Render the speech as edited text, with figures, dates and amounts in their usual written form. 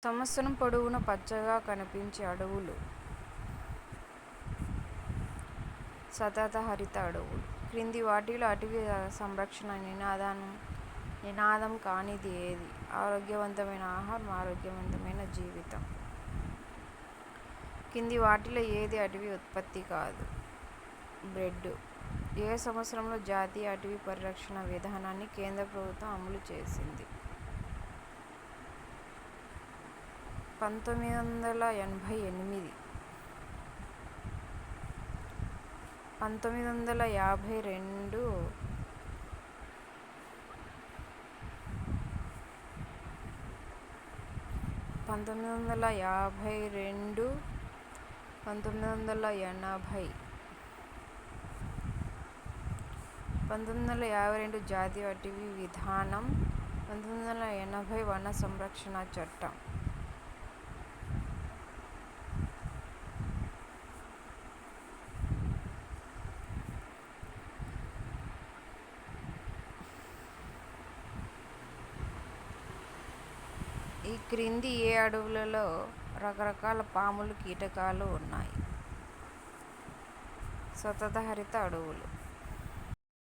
సంవత్సరం పొడవునా పచ్చగా కనిపించే అడవులు సతత హరిత అడవులు. క్రింది వాటిలో అటవీ సంరక్షణ నినాదం కానిది ఏది? ఆరోగ్యవంతమైన ఆహారం, ఆరోగ్యవంతమైన జీవితం. కింది వాటిలో ఏది అటవీ ఉత్పత్తి కాదు? బ్రెడ్. ఏ సంవత్సరంలో జాతీయ అటవీ పరిరక్షణ విధానాన్ని కేంద్ర ప్రభుత్వం అమలు చేసింది? 1988. 1952. 1952. 1980. 1952 జాతీయ అటవీ విధానం. 1980 వన సంరక్షణ చట్టం. ఈ క్రింది ఏ అడవులలో రకరకాల పాములు, కీటకాలు ఉన్నాయి? సతత హరిత అడవులు.